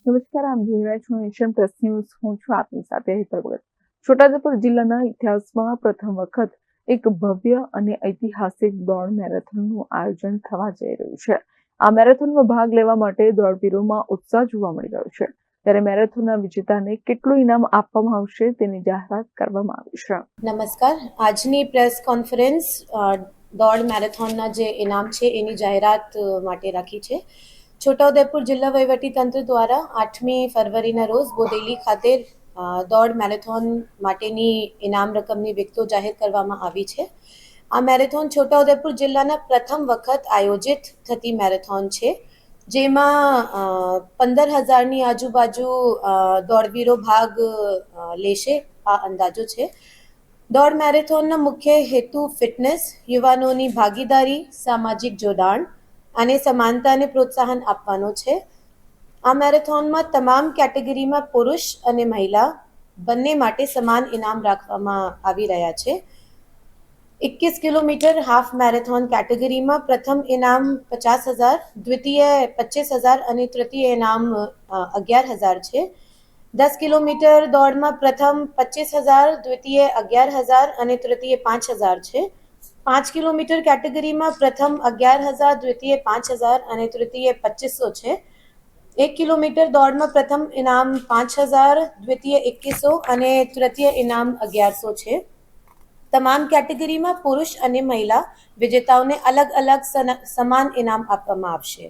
નમસ્કાર, આપ જોઈ રહ્યા છો નેશન પ્લસ ન્યૂઝ. હું છું આપની સાથે હેતલ ભગત. છોટાઉદેપુર જિલ્લાના ઇતિહાસમાં પ્રથમ વખત એક ભવ્ય અને ઐતિહાસિક દોડ મેરેથોનનું આયોજન થવા જઈ રહ્યું છે. આ મેરેથોનમાં ભાગ લેવા માટે દોડવીરોમાં ઉત્સાહ જોવા મળી રહ્યો છે. ત્યારે મેરેથોનના વિજેતાને કેટલું ઇનામ આપવામાં આવશે તેની જાહેરાત કરવામાં આવી છે. નમસ્કાર, આજની પ્રેસ કોન્ફરન્સ દોડ મેરેથોનના જે ઇનામ છે એની જાહેરાત માટે રાખી છે. છોટાઉદેપુર જિલ્લા વહીવટીતંત્ર દ્વારા 8મી ફરવરીના રોજ બોડેલી ખાતે દોડ મેરેથોન માટેની ઇનામ રકમની વિગતો જાહેર કરવામાં આવી છે. આ મેરેથોન છોટાઉદેપુર જિલ્લાના પ્રથમ વખત આયોજિત થતી મેરેથોન છે, જેમાં 15,000ની આજુબાજુ દોડવીરો ભાગ લેશે. આ અંદાજો છે. દોડ મેરેથોનનો મુખ્ય હેતુ ફિટનેસ, યુવાનોની ભાગીદારી, સામાજિક જોડાણ અને સમાનતાને પ્રોત્સાહન આપવાનો છે. આ મેરેથોનમાં તમામ કેટેગરીમાં પુરુષ અને મહિલા બંને માટે સમાન ઇનામ રાખવામાં આવી રહ્યા છે. 21 કિલોમીટર હાફ મેરેથોન કેટેગરીમાં પ્રથમ ઇનામ 50,000, દ્વિતીય 25,000 અને તૃતીય ઇનામ 11,000 છે. 10 કિલોમીટર દોડમાં પ્રથમ 25,000, દ્વિતીય 11,000 અને તૃતીય 5,000 છે. 5 કિલોમીટર કેટેગરીમાં પ્રથમ 11,000, દ્વિતીય 5,000 અને તૃતીય 2,500 છે. 1 કિલોમીટર દોડમાં પ્રથમ ઇનામ 5,000, દ્વિતીય 2,100 અને તૃતીય ઇનામ 1,100 છે. તમામ કેટેગરીમાં પુરુષ અને મહિલા વિજેતાઓને અલગ અલગ સમાન ઇનામ આપવામાં આવશે.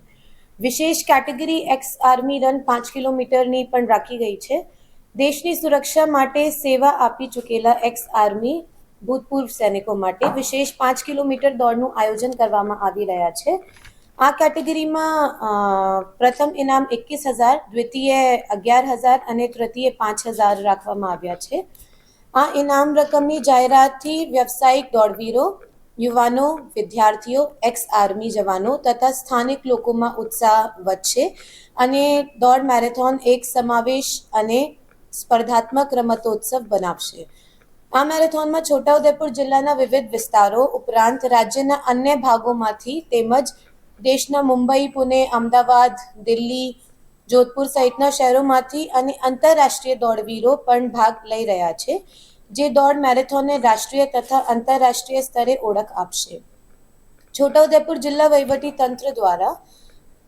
વિશેષ કેટેગરી એક્સ આર્મી રન 5 કિલોમીટરની પણ રાખી ગઈ છે. દેશની સુરક્ષા માટે સેવા આપી ચૂકેલા એક્સ આર્મી ભૂતપૂર્વ સૈનિકો માટે વિશેષ 5 કિલોમીટર દોડનું આયોજન કરવામાં આવી રહ્યા છે. આ કેટેગરીમાં પ્રથમ ઇનામ 21,000, દ્વિતીય 11,000 અને તૃતીય 5,000 રાખવામાં આવ્યા છે. આ ઇનામ રકમની જાહેરાતથી વ્યવસાયિક દોડવીરો, યુવાનો, વિદ્યાર્થીઓ, એક્સ આર્મી જવાનો તથા સ્થાનિક લોકોમાં ઉત્સાહ વધશે અને દોડ મેરેથોન એક સમાવેશ અને સ્પર્ધાત્મક રમતોત્સવ બનાવશે. આ મેરેથોનમાં છોટાઉદેપુર જિલ્લાના વિવિધ વિસ્તારો ઉપરાંત રાજ્યના અન્ય ભાગોમાંથી તેમજ દેશના મુંબઈ, પુણે, અમદાવાદ, દિલ્હી, જોધપુર સહિતના શહેરોમાંથી અને આંતરરાષ્ટ્રીય દોડવીરો પણ ભાગ લઈ રહ્યા છે, જે દોડ મેરેથોનને રાષ્ટ્રીય તથા આંતરરાષ્ટ્રીય સ્તરે ઓળખ આપશે. છોટાઉદેપુર જિલ્લા વહીવટી તંત્ર દ્વારા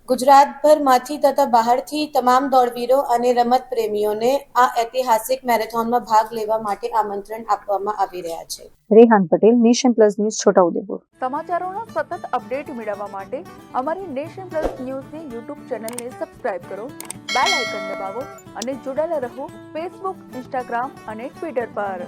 ગુજરાતભરમાંથી તથા બહારથી તમામ દોડવીરો અને રમત પ્રેમીઓને આ ઐતિહાસિક મેરેથોનમાં ભાગ લેવા માટે આમંત્રણ આપવામાં આવી રહ્યા છે. Rehan Patel, nation plus news, Chhota Udepur. સમાચારોના સતત અપડેટ મેળવવા માટે અમારી નેશન પ્લસ ન્યૂઝની યુટ્યુબ ચેનલને સબસ્ક્રાઇબ કરો, બેલ આઇકન દબાવો અને જોડાયેલા રહો ફેસબુક, ઇન્સ્ટાગ્રામ અને ટ્વિટર પર.